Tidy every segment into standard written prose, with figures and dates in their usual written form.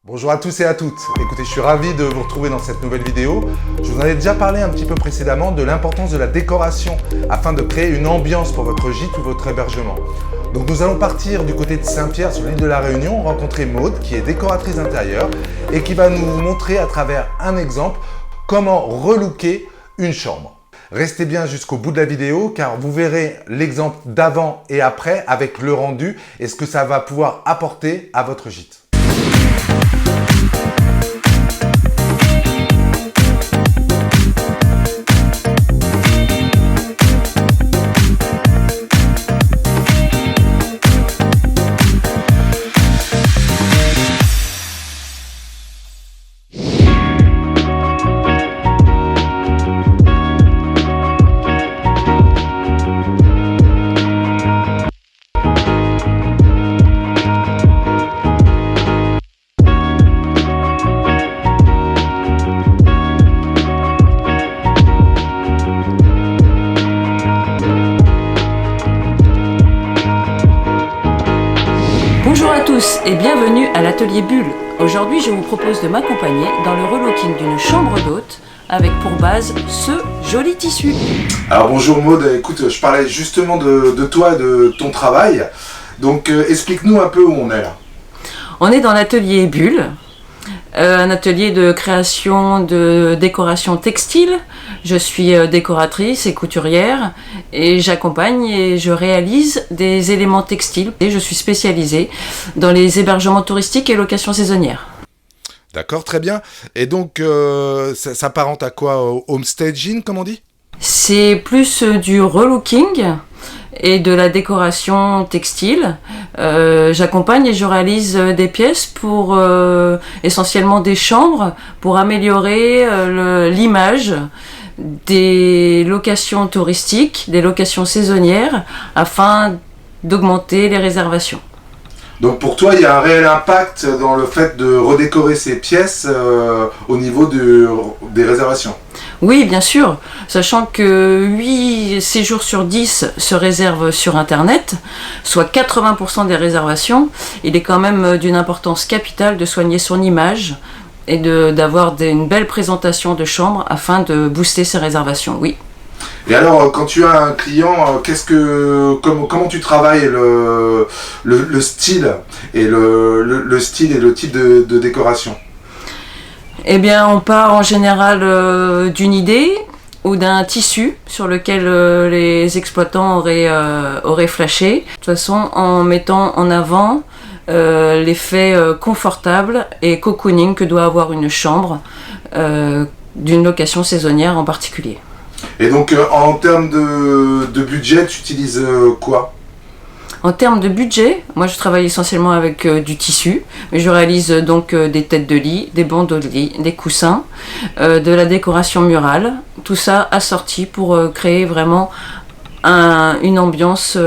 Bonjour à tous et à toutes. Écoutez, je suis ravi de vous retrouver dans cette nouvelle vidéo. Je vous en ai déjà parlé un petit peu précédemment de l'importance de la décoration afin de créer une ambiance pour votre gîte ou votre hébergement. Donc nous allons partir du côté de Saint-Pierre sur l'île de la Réunion, rencontrer Maude qui est décoratrice d'intérieur et qui va nous montrer à travers un exemple comment relooker une chambre. Restez bien jusqu'au bout de la vidéo car vous verrez l'exemple d'avant et après avec le rendu et ce que ça va pouvoir apporter à votre gîte. Bonjour à tous et bienvenue à l'atelier Bulle. Aujourd'hui, je vous propose de m'accompagner dans le relooking d'une chambre d'hôte avec pour base ce joli tissu. Alors bonjour Maude, écoute, je parlais justement de toi et de ton travail. Donc explique-nous un peu où on est là. On est dans l'atelier Bulle, un atelier de création de décoration textile. Je suis décoratrice et couturière et j'accompagne et je réalise des éléments textiles. Et je suis spécialisée dans les hébergements touristiques et locations saisonnières. D'accord, très bien. Et donc ça s'apparente à quoi? Au homestaging, comme on dit? C'est plus du relooking et de la décoration textile. J'accompagne et je réalise des pièces pour essentiellement des chambres pour améliorer l'image des locations touristiques, des locations saisonnières afin d'augmenter les réservations. Donc pour toi, il y a un réel impact dans le fait de redécorer ces pièces au niveau des réservations? Oui, bien sûr, sachant que 8 séjours sur 10 se réservent sur Internet, soit 80% des réservations, il est quand même d'une importance capitale de soigner son image et d'avoir une belle présentation de chambre afin de booster ses réservations, oui. Et alors, quand tu as un client, comment tu travailles le style et le style et le type de décoration? Eh bien, on part en général d'une idée ou d'un tissu sur lequel les exploitants auraient flashé. De toute façon, en mettant en avant l'effet confortable et cocooning que doit avoir une chambre d'une location saisonnière en particulier. Et donc, en termes de budget, tu utilises quoi? En termes de budget, moi je travaille essentiellement avec du tissu. Je réalise donc des têtes de lit, des bandeaux de lit, des coussins, de la décoration murale. Tout ça assorti pour créer vraiment une ambiance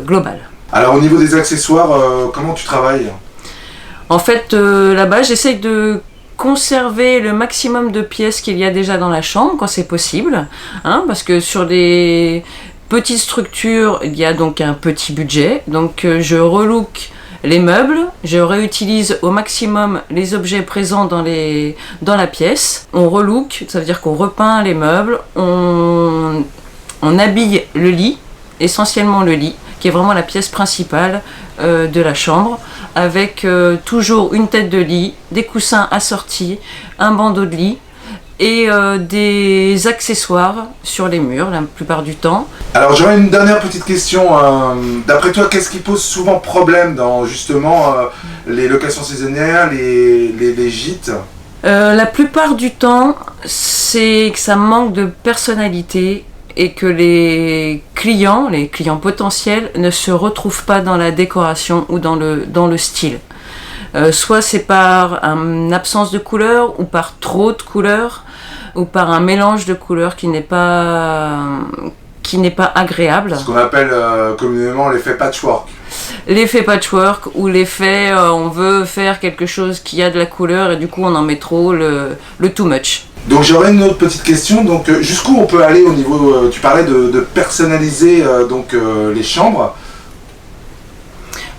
globale. Alors au niveau des accessoires, comment tu travailles? En fait, là-bas, j'essaye de conserver le maximum de pièces qu'il y a déjà dans la chambre quand c'est possible, hein, parce que sur les petites structures, il y a donc un petit budget. Donc je relook les meubles, je réutilise au maximum les objets présents dans la pièce. On relook, ça veut dire qu'on repeint les meubles, on habille le lit, essentiellement le lit, qui est vraiment la pièce principale de la chambre, avec toujours une tête de lit, des coussins assortis, un bandeau de lit et des accessoires sur les murs la plupart du temps. Alors j'aurais une dernière petite question. D'après toi, qu'est-ce qui pose souvent problème dans justement les locations saisonnières, les gîtes? La plupart du temps, c'est que ça manque de personnalité et que les clients potentiels ne se retrouvent pas dans la décoration ou dans le style. Soit c'est par une absence de couleurs ou par trop de couleurs ou par un mélange de couleurs qui n'est pas agréable. Ce qu'on appelle communément l'effet patchwork. L'effet patchwork ou l'effet on veut faire quelque chose qui a de la couleur et du coup on en met trop, le too much. Donc j'aurais une autre petite question, donc jusqu'où on peut aller au niveau, tu parlais de personnaliser les chambres.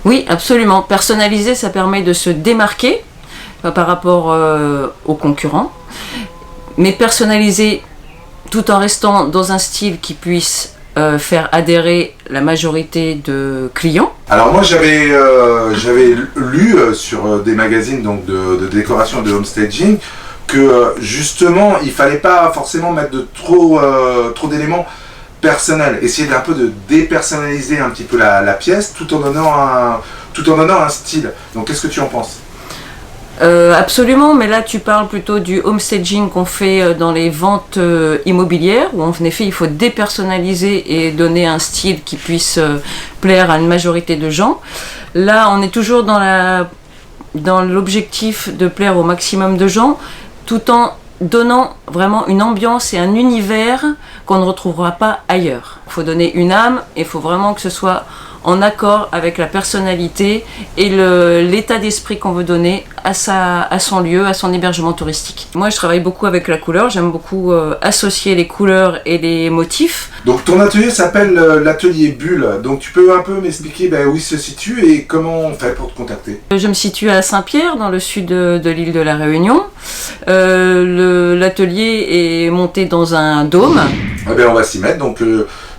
Oui, absolument. Personnaliser, ça permet de se démarquer, par rapport aux concurrents, mais personnalisé tout en restant dans un style qui puisse faire adhérer la majorité de clients. Alors moi j'avais lu sur des magazines donc de décoration de homestaging que justement il fallait pas forcément mettre de trop d'éléments personnels, essayer d'un peu de dépersonnaliser un petit peu la pièce tout en donnant un style. Donc qu'est-ce que tu en penses? Absolument, mais là tu parles plutôt du homestaging qu'on fait dans les ventes immobilières, où en effet il faut dépersonnaliser et donner un style qui puisse plaire à une majorité de gens. Là on est toujours dans l'objectif de plaire au maximum de gens, tout en donnant vraiment une ambiance et un univers qu'on ne retrouvera pas ailleurs. Il faut donner une âme et il faut vraiment que ce soit en accord avec la personnalité et l'état d'esprit qu'on veut donner à son lieu, à son hébergement touristique. Moi, je travaille beaucoup avec la couleur, j'aime beaucoup associer les couleurs et les motifs. Donc ton atelier s'appelle l'atelier Bulle, donc tu peux un peu m'expliquer où il se situe et comment on fait pour te contacter? Je me situe à Saint-Pierre, dans le sud de l'île de la Réunion. L'atelier est monté dans un dôme. Eh bien, on va s'y mettre, donc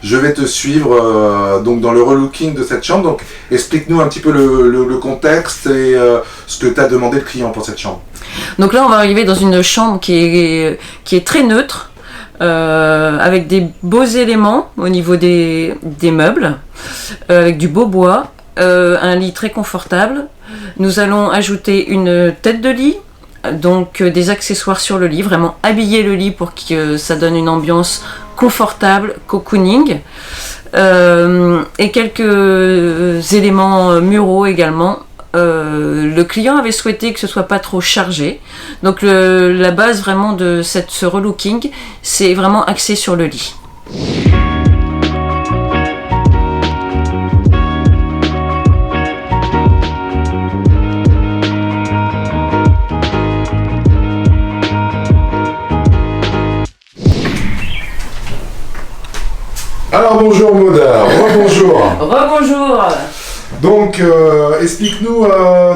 je vais te suivre donc dans le relooking de cette chambre. Donc explique-nous un petit peu le contexte et ce que t'as demandé le client pour cette chambre. Donc là on va arriver dans une chambre qui est très neutre, avec des beaux éléments au niveau des meubles, avec du beau bois, un lit très confortable. Nous allons ajouter une tête de lit, donc des accessoires sur le lit, vraiment habiller le lit pour que ça donne une ambiance confortable, cocooning, et quelques éléments muraux également. Le client avait souhaité que ce soit pas trop chargé, donc la base vraiment de ce relooking, c'est vraiment axé sur le lit. Alors bonjour Mauda, rebonjour. Rebonjour. Donc explique-nous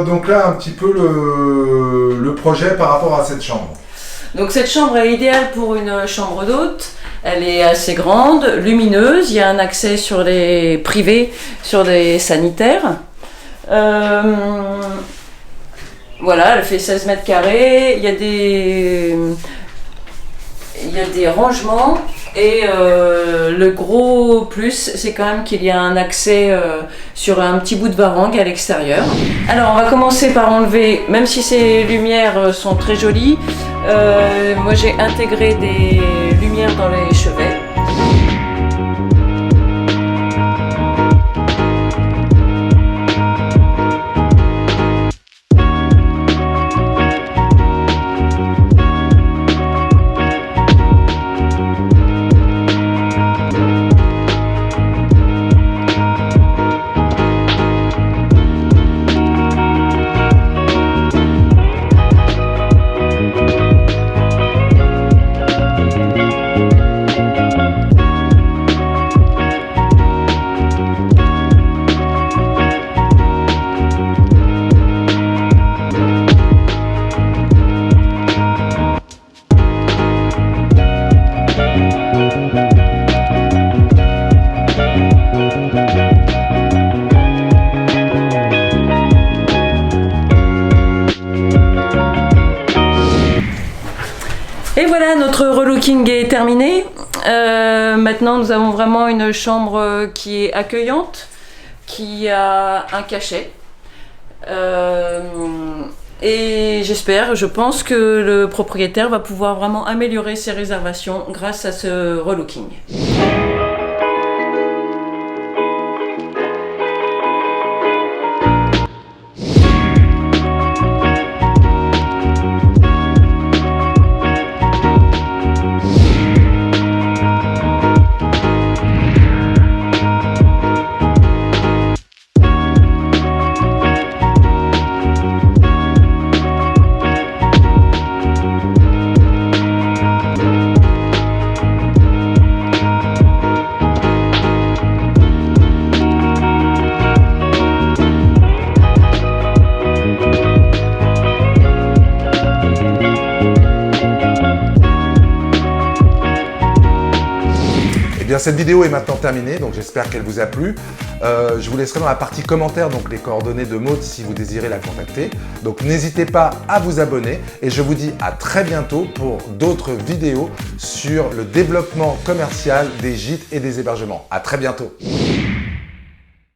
donc là un petit peu le projet par rapport à cette chambre. Donc cette chambre est idéale pour une chambre d'hôte. Elle est assez grande, lumineuse, il y a un accès sur les privés, sur les sanitaires. Voilà, elle fait 16 mètres carrés, il y a des rangements. Et le gros plus, c'est quand même qu'il y a un accès sur un petit bout de varangue à l'extérieur. Alors on va commencer par enlever, même si ces lumières sont très jolies, moi j'ai intégré des lumières dans les chevets. Et voilà, notre relooking est terminé. Maintenant, nous avons vraiment une chambre qui est accueillante, qui a un cachet. Et je pense que le propriétaire va pouvoir vraiment améliorer ses réservations grâce à ce relooking. bien cette vidéo est maintenant terminée, donc j'espère qu'elle vous a plu. Je vous laisserai dans la partie commentaires donc les coordonnées de Maud si vous désirez la contacter. Donc n'hésitez pas à vous abonner et je vous dis à très bientôt pour d'autres vidéos sur le développement commercial des gîtes et des hébergements. À très bientôt.